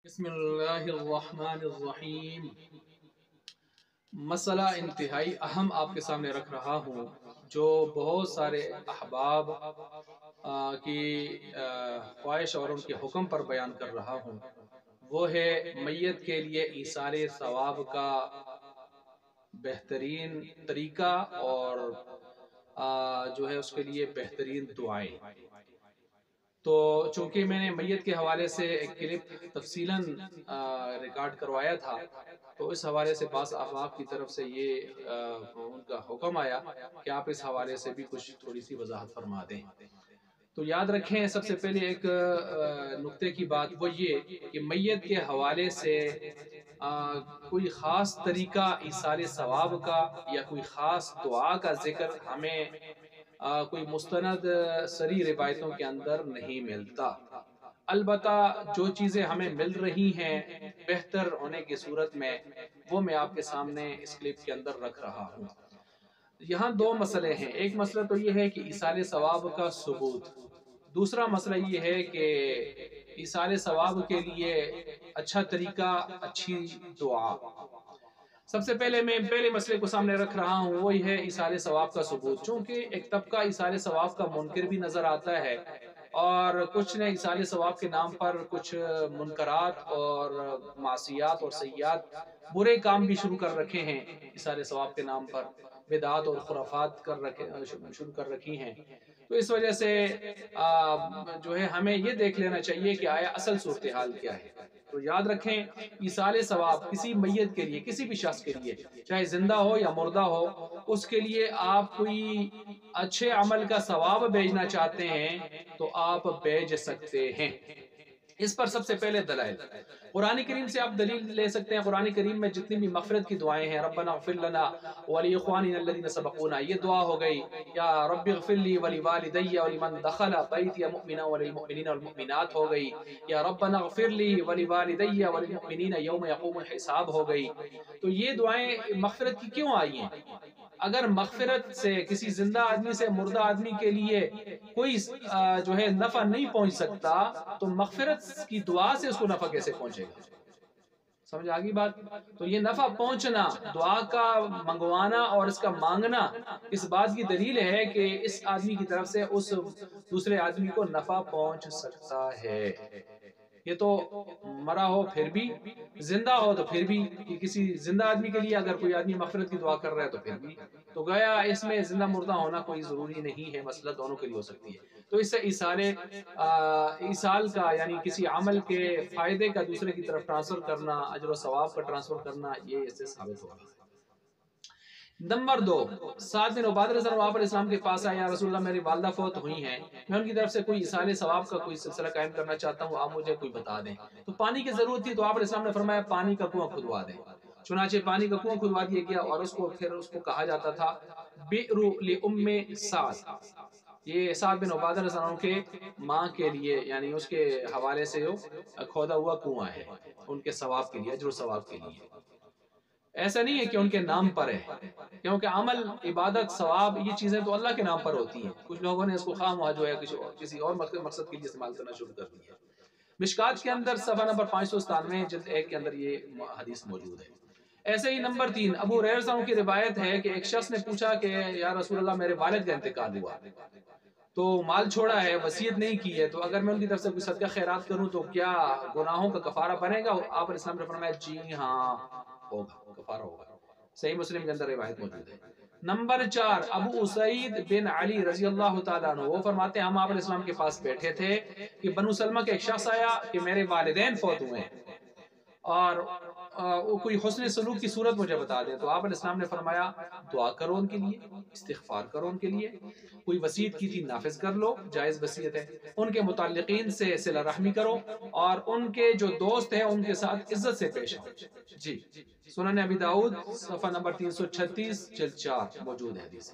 بسم اللہ الرحمن الرحیم۔ مسئلہ انتہائی اہم آپ کے سامنے رکھ رہا ہوں، جو بہت سارے احباب کی خواہش اور ان کے حکم پر بیان کر رہا ہوں۔ وہ ہے میت کے لیے ایصال ثواب کا بہترین طریقہ اور جو ہے اس کے لیے بہترین دعائیں۔ تو چونکہ میں نے میت کے حوالے سے ایک کلپ تفصیلاً ریکارڈ کروایا تھا، تو اس حوالے سے بعض احباب کی طرف سے یہ ان کا حکم آیا کہ آپ اس حوالے سے بھی کچھ تھوڑی سی وضاحت فرما دیں۔ تو یاد رکھیں، سب سے پہلے ایک نقطے کی بات وہ یہ کہ میت کے حوالے سے کوئی خاص طریقہ ایصال ثواب کا یا کوئی خاص دعا کا ذکر ہمیں کوئی مستند سری روایتوں کے اندر نہیں ملتا۔ البتہ جو چیزیں ہمیں مل رہی ہیں بہتر ہونے کی صورت میں، وہ میں آپ کے سامنے اس کلپ کے اندر رکھ رہا ہوں۔ یہاں دو مسئلے ہیں۔ ایک مسئلہ تو یہ ہے کہ ایصال ثواب کا ثبوت، دوسرا مسئلہ یہ ہے کہ ایصال ثواب کے لیے اچھا طریقہ، اچھی دعا۔ سب سے پہلے میں پہلے مسئلے کو سامنے رکھ رہا ہوں، وہی ہے ایصال ثواب کا ثبوت۔ چونکہ ایک طبقہ ایصال ثواب کا منکر بھی نظر آتا ہے، اور کچھ نے ایصال ثواب کے نام پر کچھ منکرات اور معصیات اور سیئات، برے کام بھی شروع کر رکھے ہیں ایصال ثواب کے نام پر، بدعات اور خرافات شروع کر رکھی ہیں۔ تو اس وجہ سے جو ہے ہمیں یہ دیکھ لینا چاہیے کہ آیا اصل صورتحال کیا ہے۔ تو یاد رکھیں، ایصال ثواب کسی میت کے لیے، کسی بھی شخص کے لیے، چاہے زندہ ہو یا مردہ ہو، اس کے لیے آپ کوئی اچھے عمل کا ثواب بھیجنا چاہتے ہیں تو آپ بھیج سکتے ہیں۔ اس پر سب سے پہلے دلائل قرآن کریم سے آپ دلیل لے سکتے ہیں۔ قرآن کریم میں جتنی بھی مغفرت کی دعائیں ہیں، ربنا اغفر لنا ولاخواننا الذین سبقونا، یہ دعا ہو گئی، یا رب اغفر لی ولوالدی ولمن دخل بیتی مؤمنا وللمؤمنین والمؤمنات ہو گئی، یا ربنا اغفر لی ولوالدی وللمؤمنین یوم یقوم الحساب ہو گئی۔ تو یہ دعائیں مغفرت کی کیوں آئی ہیں؟ اگر مغفرت سے کسی زندہ آدمی سے مردہ آدمی کے لیے کوئی جو ہے نفع نہیں پہنچ سکتا، تو مغفرت کی دعا سے اس کو نفع کیسے پہنچے گا؟ سمجھ آگئی بات؟ تو یہ نفع پہنچنا، دعا کا منگوانا اور اس کا مانگنا، اس بات کی دلیل ہے کہ اس آدمی کی طرف سے اس دوسرے آدمی کو نفع پہنچ سکتا ہے۔ یہ تو مرا ہو پھر بھی، زندہ ہو تو پھر بھی، کہ کسی زندہ آدمی کے لیے اگر کوئی آدمی مغفرت کی دعا کر رہا ہے تو پھر بھی، تو گویا اس میں زندہ مردہ ہونا کوئی ضروری نہیں ہے، مسئلہ دونوں کے لیے ہو سکتی ہے۔ تو اس سے ایصال کا یعنی کسی عمل کے فائدے کا دوسرے کی طرف ٹرانسفر کرنا، اجر و ثواب کا ٹرانسفر کرنا، یہ اس سے ثابت ہو رہا ہے۔ نمبر 2، سعد بن عبادہ رضی اللہ عنہ اسلام کے پاس آیا، یا رسول اللہ میری والدہ فوت ہوئی ہیں، میں ان کی طرف سے کوئی ایصال ثواب کا کوئی سلسلہ قائم کرنا چاہتا ہوں، آپ مجھے کوئی بتا دیں۔ تو پانی کی ضرورت تھی، تو آپ علیہ السلام نے فرمایا پانی کا کنواں کھدوا دیں۔ چنانچہ پانی کا کنواں کھدوا دیا گیا، اور پھر اس کو کہا جاتا تھا بئر لأم سعد، یہ سعد بن عبادہ رضی اللہ عنہ کے ماں کے لیے، یعنی اس کے حوالے سے کھودا ہوا کنواں ہے، ان کے ثواب کے لیے، اجر و ثواب کے لیے۔ ایسا نہیں ہے کہ ان کے نام پر ہے، کیونکہ عمل، عبادت، ثواب، یہ چیزیں تو اللہ کے نام پر ہوتی ہیں۔ کچھ لوگوں نے اس کو خواہ مخواہ جو ہے کسی اور مقصد کے لیے استعمال کرنا شروع کر دی ہے۔ مشکات کے اندر صفحہ نمبر 597 جلد 1 کے اندر یہ حدیث موجود ہے۔ ایسے ہی نمبر 3، ابو ہریرہ رضی اللہ عنہ کی روایت ہے کہ ایک شخص نے پوچھا کہ یا رسول اللہ میرے والد کا انتقال ہوا، تو مال چھوڑا ہے، وصیت نہیں کی ہے، تو اگر میں ان کی طرف سے کوئی صدقہ خیرات کروں تو کیا گناہوں کا کفارہ بنے گا؟ آپ علیہ السلام نے فرمایا جی ہاں، ہوگا، کفارہ ہوگا۔ صحیح مسلم کے اندر روایت موجود ہے۔ نمبر 4، ابو اسید بن علی رضی اللہ تعالیٰ عنہ، وہ فرماتے ہیں ہم آپ علیہ السلام کے پاس بیٹھے تھے کہ بنو سلمہ کا ایک شخص آیا کہ میرے والدین فوت ہوئے ہیں، اور کوئی حسن سلوک کی صورت مجھے بتا دیں۔ تو آپ علیہ السلام نے فرمایا دعا کرو ان کے لیے، استغفار کرو ان کے لیے، کوئی وصیت کی تھی نافذ کر لو، جائز وصیت ہے، ان کے متعلقین سے صلہ رحمی کرو، اور ان کے جو دوست ہیں ان کے ساتھ عزت سے پیش آؤ۔ جی، سنن ابی داؤد صفحہ نمبر 336 جلد 4 موجود ہے حدیث۔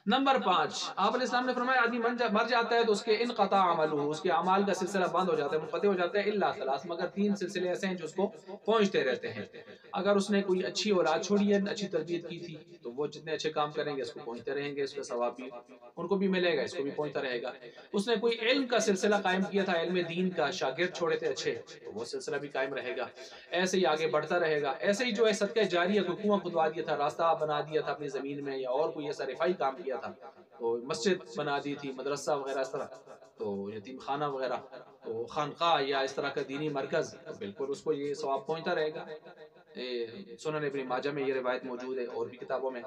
نمبر 5، آپ علیہ السلام نے فرمایا آدمی مر جاتا ہے تو اس کے انقطاع عملہ، اس کے اعمال کا سلسلہ بند ہو جاتا ہے، منقطع ہو جاتا ہے، الا ثلاث، مگر 3 سلسلے ایسے ہیں جو اس کو پہنچتے رہتے ہیں۔ اگر اس نے کوئی اچھی اولاد چھوڑی ہے، اچھی تربیت کی تھی، تو وہ جتنے اچھے کام کریں گے اس کو پہنچتے رہیں گے، اس کا ثواب بھی ان کو بھی ملے گا، اس کو بھی پہنچتا رہے گا۔ اس نے کوئی علم کا سلسلہ قائم کیا تھا، علم دین کا، شاگرد چھوڑے تھے اچھے، تو وہ سلسلہ بھی قائم رہے گا، ایسے ہی آگے بڑھتا رہے گا۔ ایسے ہی جو ہے صدقہ جاریہ، کوئی کنواں کھدوا دیا تھا، راستہ بنا دیا تھا اپنی زمین میں، یا اور کوئی ایسا رفائی کام کیا تھا، تو مسجد بنا دی تھی، مدرسہ وغیرہ اس طرح، تو یتیم خانہ وغیرہ، تو خانقاہ یا اس طرح کا دینی مرکز، تو بالکل اس کو یہ ثواب پہنچتا رہے گا۔ سنن ابن ماجہ میں یہ روایت موجود ہے، اور بھی کتابوں میں۔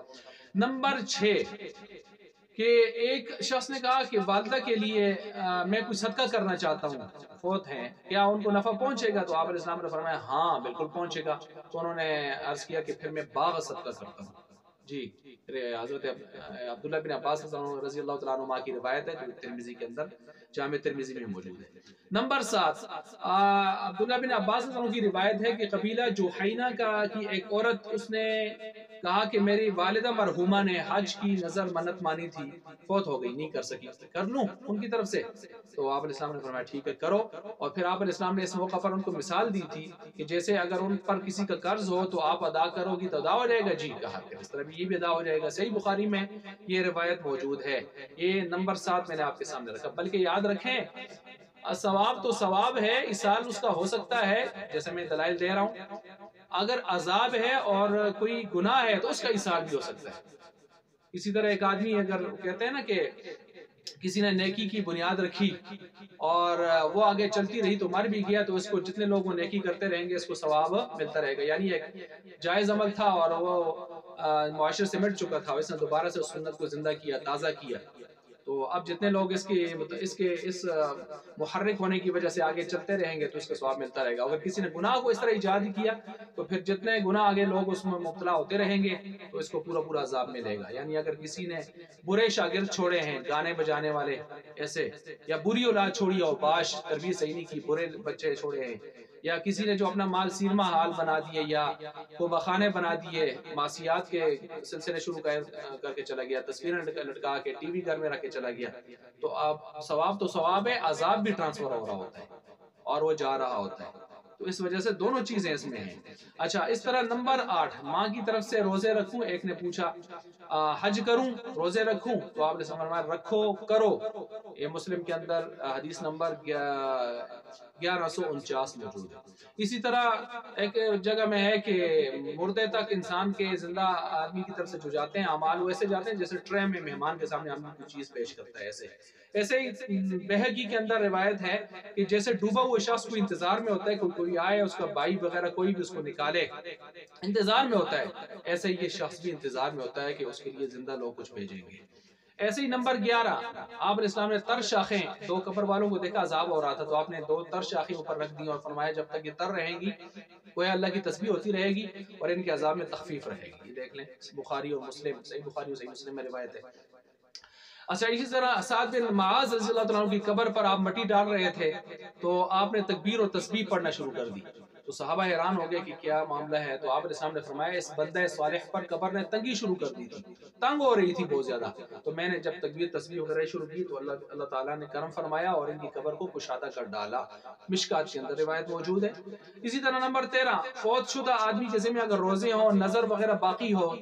نمبر 6 کہ ایک شخص نے کہا کہ والدہ کے لیے میں کچھ صدقہ کرنا چاہتا ہوں، فوت ہیں، کیا ان کو نفع پہنچے گا؟ تو آپ علیہ السلام نے فرمایا ہاں بالکل پہنچے گا۔ تو انہوں نے عرض کیا کہ پھر میں باغ صدقہ کرتا ہوں۔ جی، حضرت عبداللہ بن عباس رضی اللہ تعالیٰ عنہ کی روایت ہے، جو ترمذی کے اندر، جامع ترمذی میں موجود ہے۔ نمبر 7، عبداللہ بن عباس رضی اللہ عنہ کی روایت ہے کہ قبیلہ جوحینہ کی ایک عورت، اس نے کہا کہ میری والدہ مرحومہ نے حج کی نظر منت مانی تھی، فوت ہو گئی، نہیں کر سکی، کر لوں ان کی طرف سے؟ تو آپ علیہ السلام نے فرمایا ٹھیک ہے کرو۔ اور پھر آپ علیہ السلام نے اس موقع پر ان کو مثال دی تھی کہ جیسے اگر ان پر کسی کا قرض ہو تو آپ ادا کرو گی تو ادا ہو جائے گا، جی کہا، پھر اس طرح بھی یہ بھی ادا ہو جائے گا۔ صحیح بخاری میں یہ روایت موجود ہے۔ یہ نمبر 7 میں نے آپ کے سامنے رکھا۔ بلکہ یاد رکھیں، ثواب تو ثواب ہے، اسال اس کا ہو سکتا ہے، جیسے میں دلائل دے رہا ہوں۔ اگر عذاب ہے اور کوئی گناہ ہے تو اس کا اسال بھی ہو سکتا ہے۔ اسی طرح ایک آدمی، اگر کہتے ہیں نا کہ کسی نے نیکی کی بنیاد رکھی اور وہ آگے چلتی رہی تو مر بھی گیا، تو اس کو جتنے لوگ وہ نیکی کرتے رہیں گے اس کو ثواب ملتا رہے گا۔ یعنی ایک جائز عمل تھا اور وہ معاشرے سے مٹ چکا تھا، اس نے دوبارہ سے اس سنت کو زندہ کیا، تازہ کیا، تو اب جتنے لوگ اس محرک ہونے کی وجہ سے آگے چلتے رہیں گے تو اس کا ثواب ملتا رہے گا۔ اگر کسی نے گناہ کو اس طرح ایجاد کیا تو پھر جتنے گناہ آگے لوگ اس میں مبتلا ہوتے رہیں گے تو اس کو پورا پورا عذاب ملے گا۔ یعنی اگر کسی نے برے شاگرد چھوڑے ہیں، گانے بجانے والے ایسے، یا بری اولاد چھوڑی ہو، باش تربیت صحیح نہیں کی، برے بچے چھوڑے ہیں، یا کسی نے جو اپنا مال سینما حال بنا دیے یا کو بخانے بنا دیے، معصیات کے سلسلے شروع کر کے چلا گیا، تصویریں لٹکا کے ٹی وی گھر میں رکھ کے چلا گیا، تو اب ثواب تو ثواب ہے، عذاب بھی ٹرانسفر ہو رہا ہوتا ہے اور وہ جا رہا ہوتا ہے، تو اس وجہ سے دونوں چیزیں اس میں ہیں۔ اچھا، اس طرح نمبر 8، ماں کی طرف سے روزے رکھوں۔ ایک نے پوچھا حج کروں روزے رکھوں؟ تو آپ نے فرمایا رکھو، کرو۔ یہ مسلم کے اندر حدیث نمبر 1149 موجود ہے۔ اسی طرح ایک جگہ میں ہے کہ مردے تک انسان کے زندہ آدمی کی طرف سے جو جاتے ہیں اعمال، ویسے جاتے ہیں جیسے ٹرے میں مہمان کے سامنے آدمی کوئی چیز پیش کرتا ہے، ایسے ہی بہقی کے اندر روایت ہے کہ جیسے ڈوبا ہوا شخص کوئی انتظار میں ہوتا ہے کہ کوئی آئے، اس کا بھائی وغیرہ کوئی بھی اس کو نکالے، انتظار میں ہوتا ہے، ایسے ہی یہ شخص بھی انتظار میں ہوتا ہے کہ اس کے لیے زندہ لوگ کچھ بھیجیں گے۔ ایسے ہی نمبر 11، آپ علیہ السلام نے تر شاخیں، 2 قبر والوں کو دیکھا عذاب ہو رہا تھا تو آپ نے 2 تر شاخیں اوپر رکھ دی اور فرمایا جب تک یہ تر رہیں گی گویا اللہ کی تسبیح ہوتی رہے گی اور ان کے عذاب میں تخفیف رہے گی۔ یہ دیکھ لیں، بخاری اور مسلم، صحیح بخاری اور صحیح مسلم میں روایت ہے۔ اچھا، اسی طرح سعد بن معاذ رضی اللہ تعالیٰ عنہ کی قبر پر آپ مٹی ڈال رہے تھے تو آپ نے تکبیر اور تسبیح پڑھنا شروع کر دی، تو صحابہ حیران ہو گئے کہ کیا معاملہ ہے؟ تو آپ علیہ السلام نے فرمایا اس بندہ صالح پر قبر نے تنگی شروع کر دی تھی، تنگ ہو رہی تھی بہت زیادہ، تو میں نے جب تکبیر تسبیح وغیرہ شروع کی تو اللہ تعالیٰ نے کرم فرمایا اور ان کی قبر کو کشادہ کر ڈالا۔ مشکات کے اندر روایت موجود ہے۔ اسی طرح نمبر 13، فوت شدہ آدمی کے ذمہ اگر روزے ہوں، نظر وغیرہ باقی ہو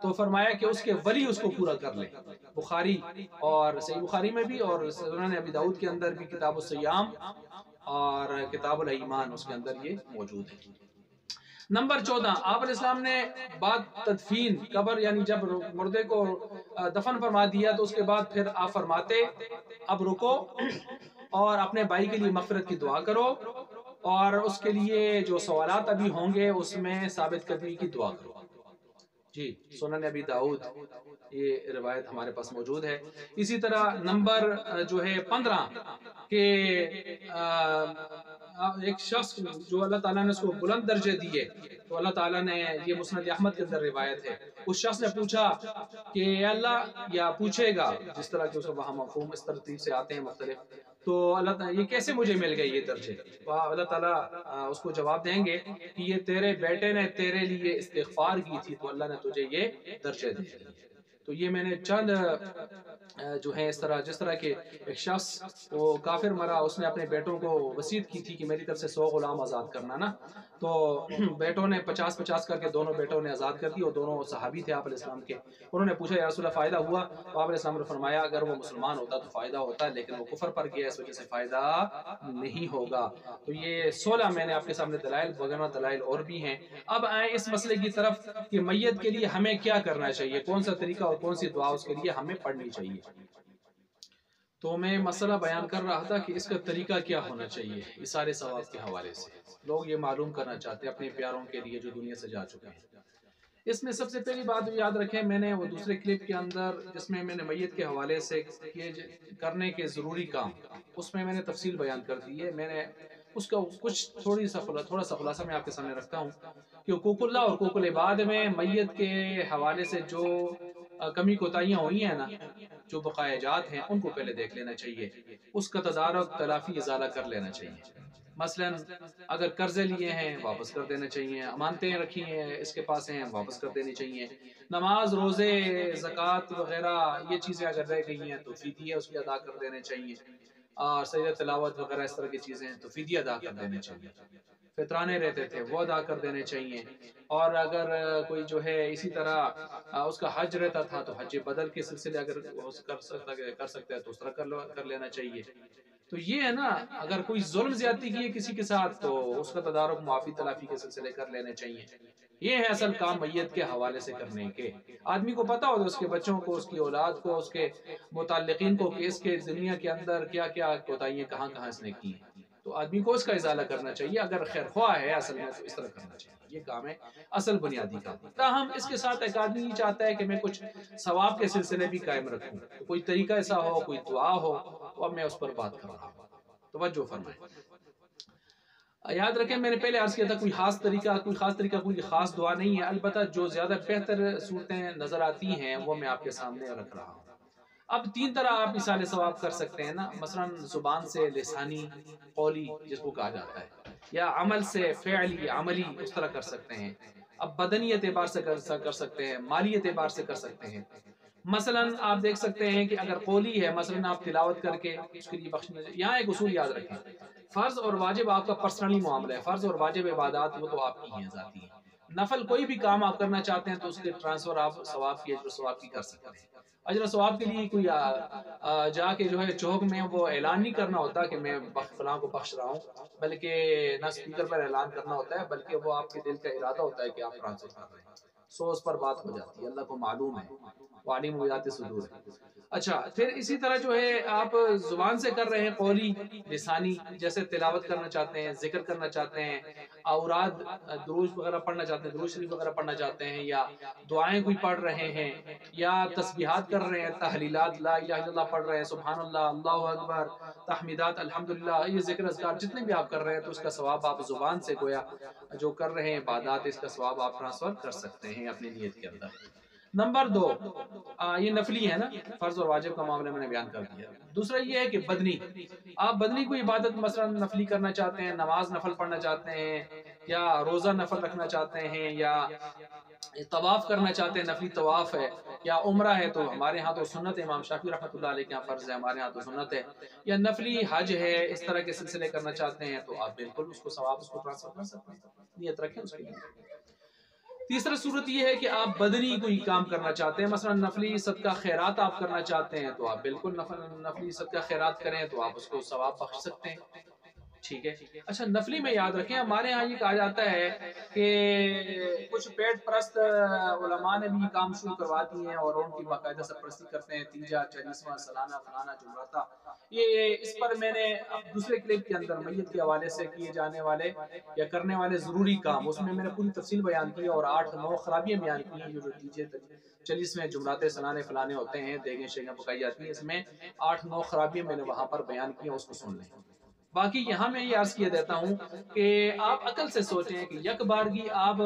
تو فرمایا کہ اس کے ولی اس کو پورا کر لے۔ بخاری اور صحیح بخاری میں بھی اور سنن ابی داؤد کے اندر بھی کتاب الصیام اور کتاب الایمان اس کے اندر یہ موجود ہے۔ نمبر 14، آپ علیہ السلام نے بعد تدفین قبر، یعنی جب مردے کو دفن فرما دیا تو اس کے بعد پھر آپ فرماتے اب رکو اور اپنے بھائی کے لیے مغفرت کی دعا کرو اور اس کے لیے جو سوالات ابھی ہوں گے اس میں ثابت قدمی کی دعا کرو۔ جی، سنن ابی داؤد یہ روایت ہمارے پاس موجود ہے۔ اسی طرح نمبر جو ہے 15 کہ ایک شخص جو اللہ تعالیٰ نے اس کو بلند درجے دیے تو اللہ تعالیٰ نے، یہ مسند احمد کے اندر روایت ہے، اس شخص نے پوچھا کہ اے اللہ، یا پوچھے گا جس طرح کہ اس کو وہاں مفہوم اس ترتیب سے آتے ہیں مختلف، تو اللہ تعالیٰ یہ کیسے مجھے مل گئے یہ درجے؟ تو اللہ تعالیٰ اس کو جواب دیں گے کہ یہ تیرے بیٹے نے تیرے لیے استغفار کی تھی تو اللہ نے تجھے یہ درجے دے دیے۔ تو یہ میں نے چند جو ہے اس طرح جس طرح کے ایک شخص وہ کافر مرا، اس نے اپنے بیٹوں کو وصیت کی تھی کہ میری طرف سے 100 غلام آزاد کرنا نا، تو بیٹوں نے 50-50 کر کے دونوں بیٹوں نے آزاد کر دی، اور دونوں صحابی تھے آپ علیہ السلام کے. انہوں نے پوچھا یا رسول اللہ فائدہ ہوا؟ تو آپ علیہ السلام نے فرمایا اگر وہ مسلمان ہوتا تو فائدہ ہوتا، لیکن وہ کفر پر گیا اس وجہ سے فائدہ نہیں ہوگا. تو یہ 16 میں نے آپ کے سامنے دلائل، وغیرہ دلائل اور بھی ہیں. اب آئیں اس مسئلے کی طرف کہ میت کے لیے ہمیں کیا کرنا چاہیے، کون سا طریقہ اور کون سی دعا اس کے لیے ہمیں پڑھنی چاہیے. تو میں مسئلہ بیان کر رہا تھا کہ اس کا طریقہ کیا ہونا چاہیے اثار ثواب کے حوالے سے. لوگ یہ معلوم کرنا چاہتے ہیں اپنے پیاروں کے لیے جو دنیا سے جا چکے ہیں. اس میں سب سے پہلی بات یاد رکھیں، میں نے وہ دوسرے کلپ کے اندر جس میں میں نے میت کے حوالے سے کرنے کے ضروری کام، اس میں نے تفصیل بیان کر دی ہے. میں نے اس کا کچھ تھوڑا سا خلاصہ میں آپ کے سامنے رکھتا ہوں کہ حقوق اللہ اور حقوق العباد میں میت کے حوالے سے جو کمی کوتاہیاں ہوئی ہیں نا، جو بقایا جات ہیں، ان کو پہلے دیکھ لینا چاہیے، اس کا تدارک تلافی ازالہ کر لینا چاہیے. مثلا اگر قرضے لیے ہیں واپس کر دینا چاہیے، امانتیں رکھی ہیں اس کے پاس ہیں واپس کر دینی چاہیے، نماز روزے زکوٰۃ وغیرہ یہ چیزیں اگر رہ گئی ہیں تو فدیہ اس کے ادا کر دینے چاہیے، اور سجدہ تلاوت وغیرہ اس طرح کی چیزیں ہیں تو فدیہ ادا کر دینے چاہیے. فطرانے رہتے تھے وہ ادا کر دینے چاہیے. اور اگر کوئی جو ہے اسی طرح اس کا حج رہتا تھا تو حج بدل کے سلسلے اگر کر سکتا ہے تو اس طرح کر لینا چاہیے. تو یہ ہے نا، اگر کوئی ظلم زیادتی کی ہے کسی کے ساتھ تو اس کا تدارک معافی تلافی کے سلسلے کر لینے چاہیے. یہ ہے اصل کام میت کے حوالے سے کرنے کے. آدمی کو پتا ہوتا اس کے بچوں کو، اس کی اولاد کو، اس کے متعلقین کو کہ اس کے دنیا کے اندر کیا کیا کوتاہیاں کہاں کہاں اس نے کی ہیں، تو آدمی کو اس کا ازالہ کرنا چاہیے. اگر خیر خواہ ہے اصل میں تو اس طرح کرنا چاہیے. یہ کام ہے اصل بنیادی کام. تاہم اس کے ساتھ ایک آدمی یہ چاہتا ہے کہ میں کچھ ثواب کے سلسلے بھی قائم رکھوں، تو کوئی طریقہ ایسا ہو، کوئی دعا ہو، تو اب میں اس پر بات کر رہا ہوں. توجہ فرمائیں. یاد رکھیں میں نے پہلے عرض کیا تھا کوئی خاص طریقہ کوئی خاص دعا نہیں ہے، البتہ جو زیادہ بہتر صورتیں نظر آتی ہیں وہ میں آپ کے سامنے رکھ رہا ہوں. اب 3 طرح آپ ایصال ثواب کر سکتے ہیں نا، مثلا زبان سے، لسانی، قولی جس کو کہا جاتا ہے، یا عمل سے، فعلی، عملی اس طرح کر سکتے ہیں. اب بدنی اعتبار سے کر سکتے ہیں، مالی اعتبار سے کر سکتے ہیں. مثلا آپ دیکھ سکتے ہیں کہ اگر قولی ہے، مثلا آپ تلاوت کر کے اس کے لیے بخشنے. یہاں ایک اصول یاد رکھیں، فرض اور واجب آپ کا پرسنلی معاملہ ہے. فرض اور واجب عبادات وہ تو آپ کی ہیں ذاتی ہیں. نفل کوئی بھی کام آپ کرنا چاہتے ہیں تو اس کے ٹرانسفر آپ ثواب کی، اجر و ثواب کی کر سکتے ہیں. اجر و ثواب کے لیے کوئی جا کے جو ہے چوک میں وہ اعلان نہیں کرنا ہوتا کہ میں فلاں کو بخش رہا ہوں، بلکہ نہ اسپیکر پر اعلان کرنا ہوتا ہے، بلکہ وہ آپ کے دل کا ارادہ ہوتا ہے کہ آپ ٹرانسفر کر رہے ہیں. سو اس پر بات ہو جاتی ہے، اللہ کو معلوم ہے، وعلیم بذات الصدور ہے. اچھا پھر اسی طرح جو ہے آپ زبان سے کر رہے ہیں قولی، لسانی، جیسے تلاوت کرنا چاہتے ہیں، ذکر کرنا چاہتے ہیں، اوراد دروش وغیرہ پڑھنا چاہتے ہیں، درود شریف وغیرہ پڑھنا چاہتے ہیں، یا دعائیں کوئی پڑھ رہے ہیں، یا تسبیحات کر رہے ہیں، تحلیلات، لا الہ الا اللہ پڑھ رہے ہیں، سبحان اللہ، اللہ اکبر، تحمیدات، الحمدللہ، یہ ذکر اذکار جتنے بھی آپ کر رہے ہیں تو اس کا ثواب آپ زبان سے گویا جو کر رہے ہیں عبادات، اس کا ثواب آپ ٹرانسفر کر سکتے ہیں اپنی نیت کے اندر. نمبر 2، یہ نفلی ہے نا، فرض اور واجب کا معاملہ میں نے بیان کر دیا. دوسرا یہ ہے کہ بدنی، آپ بدنی کوئی عبادت مثلا نفلی کرنا چاہتے ہیں، نماز نفل پڑھنا چاہتے ہیں، یا روزہ نفل رکھنا چاہتے ہیں، یا طواف کرنا چاہتے ہیں، نفلی طواف ہے، یا عمرہ ہے. تو ہمارے ہاں تو سنت ہے، امام شافعی رحمۃ اللہ علیہ کے یہاں فرض ہے، ہمارے ہاں تو سنت ہے. یا نفلی حج ہے، اس طرح کے سلسلے کرنا چاہتے ہیں تو آپ بالکل اس کو ثواب اس کو ٹرانسفر کر سکتے ہیں، نیت رکھیں اس کے لیے. تیسرا صورت یہ ہے کہ آپ بدنی کوئی کام کرنا چاہتے ہیں، مثلا نفلی صدقہ خیرات آپ کرنا چاہتے ہیں تو آپ بالکل نفلی صدقہ خیرات کریں تو آپ اس کو ثواب بخش سکتے ہیں. ٹھیک ہے. اچھا نفلی میں یاد رکھیں ہمارے ہاں یہ کہا جاتا ہے کہ کچھ پیٹ پرست علماء نے بھی یہ کام شروع کروا دی ہیں اور ان کی باقاعدہ سرپرستی کرتے ہیں، تیجا، 40واں سالانہ، فلانا جمعراتہ. یہ اس پر میں نے دوسرے کلپ کے اندر میت کے حوالے سے کیے جانے والے یا کرنے والے ضروری کام، اس میں نے پوری تفصیل بیان کی اور 8-9 خرابیاں بیان کی ہیں. جو تیجے 40ویں جمعرات سلانے فلانے ہوتے ہیں، دیگیں شیگیں پکائی جاتی ہیں، اس میں 8-9 خرابیاں میں نے وہاں پر بیان کی ہیں، اس کو سن لیں. باقی یہاں میں یہ عرض کیے دیتا ہوں کہ آپ عقل سے سوچیں کہ یک بارگی آپ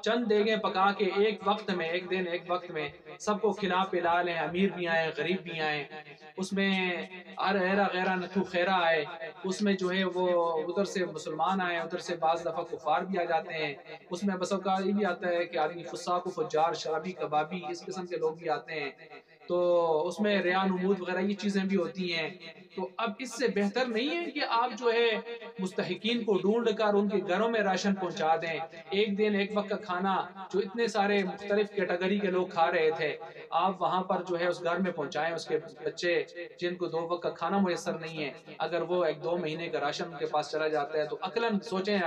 چند دیگیں پکا کے ایک وقت میں، ایک دن ایک وقت میں سب کو کھلا پلا لیں، امیر بھی آئیں غریب بھی آئیں، اس میں ایرا غیرہ نتھو خیرہ آئے، اس میں جو ہے وہ ادھر سے مسلمان آئے، ادھر سے بعض دفعہ کفار بھی آ جاتے ہیں، اس میں بس اوقات یہ بھی آتا ہے کہ آدمی فساق و فجار، شرابی کبابی، اس قسم کے لوگ بھی آتے ہیں، تو اس میں ریا نمود وغیرہ یہ چیزیں بھی ہوتی ہیں۔ تو اب اس سے بہتر نہیں ہے کہ آپ جو ہے مستحقین کو ڈھونڈ کر ان کے گھروں میں راشن پہنچا دیں، ایک دن ایک وقت کا کھانا جو اتنے سارے مختلف کیٹیگری کے لوگ کھا رہے تھے، آپ وہاں پر جو ہے اس گھر میں پہنچائیں، اس کے بچے جن کو 2 وقت کا کھانا میسر نہیں ہے، اگر وہ 1-2 مہینے کا راشن ان کے پاس چلا جاتا ہے تو عقلاً سوچیں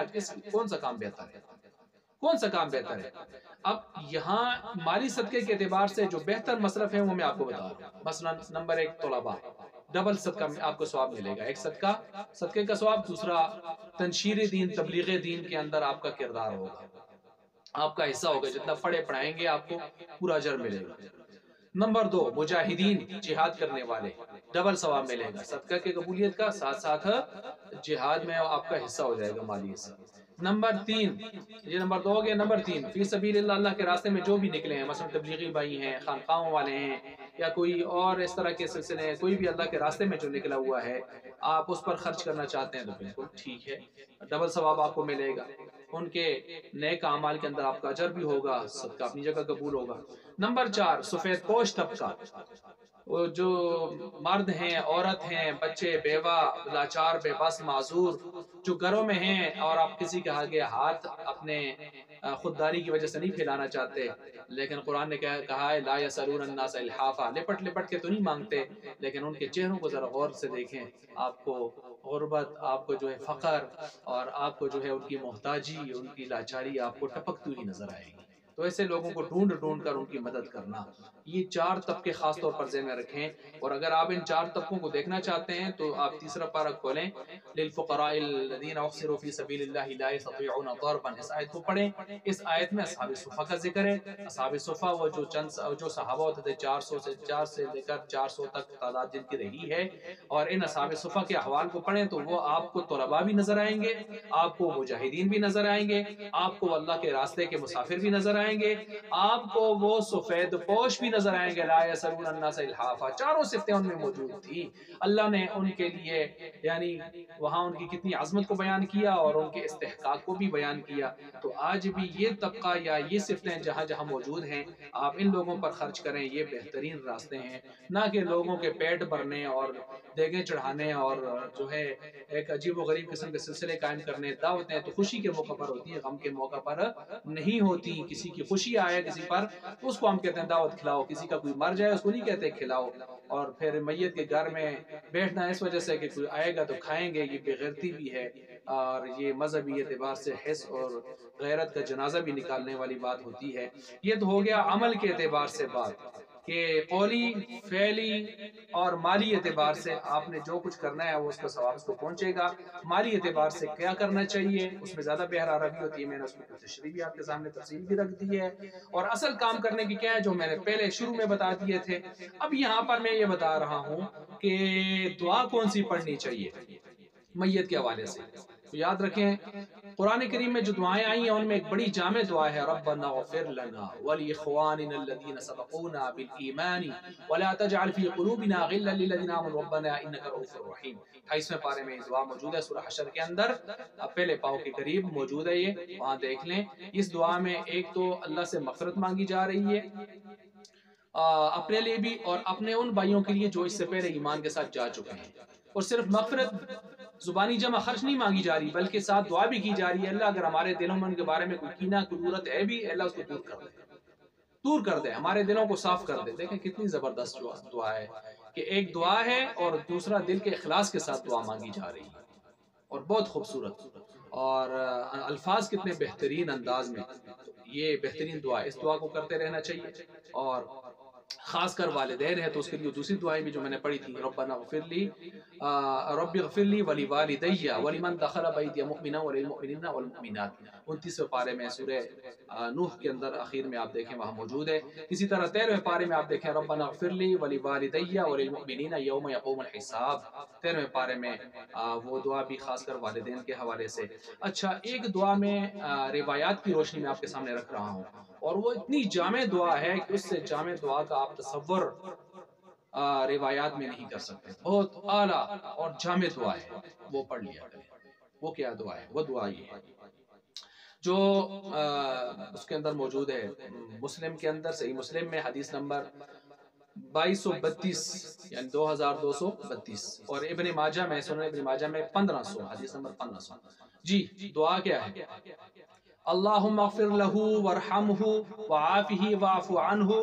کون سا کام بہتر ہے، کون سا کام بہتر ہے۔ اب یہاں مالی صدقے کے اعتبار سے جو بہتر مصرف ہے وہ میں آپ کو بتا رہا ہوں۔ مثلا نمبر 1 طلباء، ڈبل صدقہ آپ کو ثواب ملے گا، ایک صدقے کا ثواب، دوسرا تنشیر دین، تبلیغ دین کے اندر آپ کا کردار ہوگا، آپ کا حصہ ہوگا، جتنا پڑھے پڑھائیں گے آپ کو پورا اجر ملے گا۔ نمبر 2 مجاہدین، جہاد کرنے والے، ڈبل ثواب ملے گا، صدقہ کی قبولیت کا ساتھ ساتھ جہاد میں آپ کا حصہ ہو جائے گا، مالی حصہ۔ نمبر 3، یہ نمبر 2 ہو گیا، نمبر 3 فی سبیل اللہ، اللہ کے راستے میں جو بھی نکلے ہیں، مثلا تبلیغی بھائی ہیں، خانقاہوں والے ہیں، یا کوئی اور اس طرح کے سلسلے ہیں، کوئی بھی اللہ کے راستے میں جو نکلا ہوا ہے، آپ اس پر خرچ کرنا چاہتے ہیں تو بالکل ٹھیک ہے، ڈبل ثواب آپ کو ملے گا، ان کے نیک اعمال کے اندر آپ کا اجر بھی ہوگا، صدقہ اپنی جگہ قبول ہوگا۔ نمبر 4 سفید پوش طبقہ، وہ جو مرد ہیں، عورت ہیں، بچے، بیوہ، لاچار، بے بس، معذور، جو گھروں میں ہیں اور آپ کسی کے آگے ہاتھ اپنے خودداری کی وجہ سے نہیں پھیلانا چاہتے، لیکن قرآن نے کہا ہے لا یسألون الناس الحافا، لپٹ لپٹ کے تو نہیں مانگتے، لیکن ان کے چہروں کو ذرا غور سے دیکھیں، آپ کو غربت، آپ کو جو ہے فقر، اور آپ کو جو ہے ان کی محتاجی، ان کی لاچاری آپ کو ٹپکتی ہوئی نظر آئے گی۔ تو ایسے لوگوں کو ڈھونڈ ڈھونڈ کر ان کی مدد کرنا، یہ 4 طبقے خاص طور پر ذہن میں رکھیں، اور اگر آپ ان 4 طبقوں کو دیکھنا چاہتے ہیں تو آپ تیسرا پارہ کھولیں، للفقراء الذین احصروا فی سبیل اللہ لا یستطیعون ضربا، اس آیت کو پڑھیں۔ اس آیت میں اصحاب صفہ کا ذکر ہے، اصحاب صفہ وہ جو صحابہ ہوتے تھے، 4 سے لے کر 400 تک تعداد جن کی رہی ہے، اور ان اصحاب صفہ کے احوال کو پڑھیں تو وہ آپ کو طلباء بھی نظر آئیں گے، آپ کو مجاہدین بھی نظر آئیں گے، آپ کو اللہ کے راستے کے مسافر بھی نظر آئیں گے، آپ کو وہ سفید پوش بھی نظر آئیں گے، لا یسألون الناس الحافا، چاروں صفتیں ان میں موجود تھی۔ اللہ نے ان کے لیے یعنی وہاں ان کی کتنی عظمت کو بیان کیا اور ان کے استحقاق کو بھی بیان کیا۔ تو آج بھی یہ طبقہ یا یہ صفتیں جہاں جہاں موجود ہیں، آپ ان لوگوں پر خرچ کریں، یہ بہترین راستے ہیں، نہ کہ لوگوں کے پیٹ بھرنے اور دیگیں چڑھانے اور جو ہے ایک عجیب و غریب قسم کے سلسلے قائم کرنے۔ دعوتیں تو خوشی کے موقع پر ہوتی ہیں، غم کے موقع پر نہیں ہوتی۔ کسی کی خوشی آئے کسی پر تو اس کو ہم کہتے ہیں دعوت کھلاؤ، کسی کا کوئی مر جائے اس کو نہیں کہتے کھلاؤ، اور پھر میت کے گھر میں بیٹھنا اس وجہ سے کہ کوئی آئے گا تو کھائیں گے، یہ بے غیرتی بھی ہے، اور یہ مذہبی اعتبار سے حس اور غیرت کا جنازہ بھی نکالنے والی بات ہوتی ہے۔ یہ تو ہو گیا عمل کے اعتبار سے بات کہ قولی، فعلی اور مالی اعتبار سے آپ نے جو کچھ کرنا ہے وہ اس کا ثواب اس کو پہنچے گا۔ مالی اعتبار سے کیا کرنا چاہیے، اس میں زیادہ بہر عربی ہوتی ہے، میں نے اس کی تشریح بھی آپ کے سامنے تفصیل بھی رکھ دی ہے، اور اصل کام کرنے کی کیا ہے جو میں نے پہلے شروع میں بتا دیے تھے۔ اب یہاں پر میں یہ بتا رہا ہوں کہ دعا کون سی پڑھنی چاہیے میت کے حوالے سے۔ تو یاد رکھیں قرآن کریم میں جو دعائیں آئی ہیں ان میں ایک بڑی جامع دعا ہے، ربنا اغفر لنا ولاخواننا الذین سبقونا بالایمان ولا تجعل فی قلوبنا غلا للذین آمنوا ربنا انک رؤوف رحیم۔ 28ویں پارے میں یہ دعا موجود ہے سورہ حشر کے اندر، پہلے پاؤ کے قریب موجود ہے، یہ وہاں دیکھ لیں۔ اس دعا میں ایک تو اللہ سے مغفرت مانگی جا رہی ہے اپنے لیے بھی اور اپنے ان بھائیوں کے لیے جو اس سے پہلے ایمان کے ساتھ جا چکے ہیں، اور صرف مغفرت زبانی جمع خرچ نہیں مانگی جا رہی بلکہ ساتھ دعا بھی کی جا رہی ہے، اللہ اگر ہمارے دلوں میں ان کے بارے میں کوئی کینہ کدورت ہے بھی، اللہ اس کو دور کر دے، دور کر دے، ہمارے دلوں کو صاف کر دے۔ دیکھیں کتنی زبردست دعا ہے کہ ایک دعا ہے اور دوسرا دل کے اخلاص کے ساتھ دعا مانگی جا رہی ہے، اور بہت خوبصورت، اور الفاظ کتنے بہترین انداز میں۔ تو یہ بہترین دعا ہے، اس دعا کو کرتے رہنا چاہیے، اور خاص کر والدین ہے تو اس کے لیے دوسری دعائیں بھی جو میں نے پڑھی تھی، ربنا اغفر لی، رب اغفر لی ولی والدی ولمن دخل بیتی مؤمنا وللمؤمنین والمؤمنات، 29ویں پارے میں سورہ نوح کے اندر اخیر میں آپ دیکھیں وہاں موجود ہے۔ اسی طرح 13ویں پارے میں آپ دیکھیں ربنا اغفر لی ولی والدی وللمؤمنین یوم یقوم الحساب، 13ویں پارے میں وہ دعا بھی خاص کر والدین کے حوالے سے۔ اچھا، ایک دعا میں روایات کی روشنی میں آپ کے سامنے رکھ رہا ہوں، اور وہ اتنی جامع دعا ہے کہ اس سے جامع دعا کا آپ تصور روایات میں نہیں کر سکتے، بہت اعلیٰ اور جامع دعا ہے، وہ پڑھ لیا کریں۔ وہ کیا دعا ہے؟ وہ دعا یہ ہے جو اس کے اندر موجود ہے، مسلم کے اندر، صحیح مسلم میں حدیث نمبر 2232 یعنی 2232، اور ابن ماجہ میں، سنن ابن ماجہ میں 1500، حدیث نمبر 1500۔ جی، دعا کیا ہے؟ اللہم اغفر لہو وارحمہ وعافہ واعف عنہ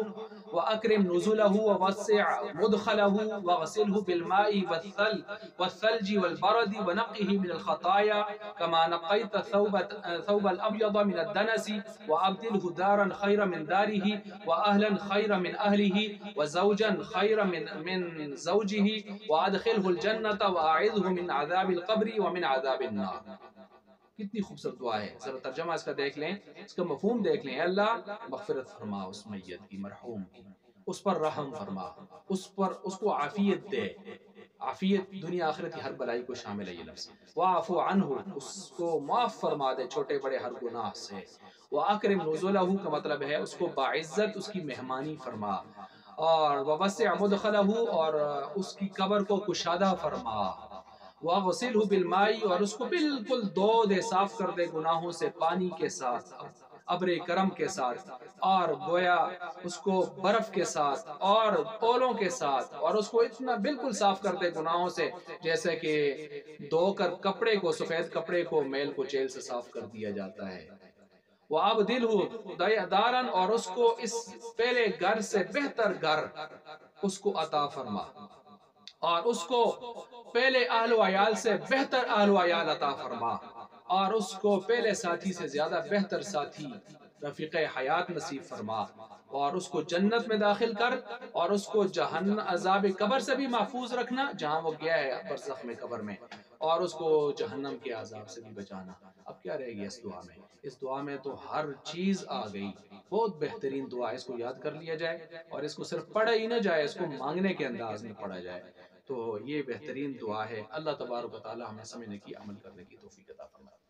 واکرم نزلہ ووسع مدخلہ واغسلہ بالماء والثلج والبرد ونقہ من الخطایا كما نقيت ثوب الأبيض من الدنس وأبدله دارا خيرا من داره وأهلا خيرا من أهله وزوجا خيرا من زوجه وأدخله الجنة وأعذه من عذاب القبر ومن عذاب النار۔ کتنی خوبصورت دعا ہے، ذرا ترجمہ اس کا دیکھ لیں، اس کا مفہوم دیکھ لیں۔ اللہ مغفرت فرما اس میت کی، مرحوم کی، اس پر رحم فرما، اس کو عافیت دے، عافیت دنیا آخرت کی ہر بلائی کو شامل ہے یہ لفظ۔ وَاعْفُ عَنْهُ، اس کو معاف فرما دے چھوٹے بڑے ہر گناہ سے۔ وَأَكْرِمْ نُزُلَهُ کا مطلب ہے اس کو باعزت اس کی مہمانی فرما، اور وَوَسِعْ مُدْخَلَهُ اور اس کی قبر کو کشادہ فرما، وَغْسِلْهُ بِالْمَاءِ اور اس کو بالکل دھو دے، صاف کر دے گناہوں سے پانی کے ساتھ، ابر کرم کے ساتھ، اور گویا اس کو برف کے ساتھ اور اولوں کے ساتھ، اور اس کو اتنا بالکل صاف کر دے گناہوں سے جیسے کہ دھو کر کپڑے کو، سفید کپڑے کو میل کو چیل سے صاف کر دیا جاتا ہے۔ وَأَبْدِلْهُ دَارًا اور اس کو اس پہلے گھر سے بہتر گھر اس کو عطا فرما، اور اس کو پہلے اہل و عیال سے بہتر اہل و عیال عطا فرما، اور اس کو پہلے ساتھی سے زیادہ بہتر ساتھی رفیق حیات نصیب فرما، اور اس کو جنت میں داخل کر، اور اس کو جہنم عذاب قبر سے بھی محفوظ رکھنا جہاں وہ گیا ہے برزخ میں، قبر میں، اور اس کو جہنم کے عذاب سے بھی بچانا۔ اب کیا رہ گیا اس دعا میں؟ اس دعا میں تو ہر چیز آ گئی، بہت بہترین دعا ہے، اس کو یاد کر لیا جائے، اور اس کو صرف پڑھا ہی نہ جائے، اس کو مانگنے کے انداز میں پڑھا جائے، تو یہ بہترین دعا ہے۔ اللہ تبارک و تعالی ہمیں سمجھنے کی، عمل کرنے کی توفیق عطا فرمائے۔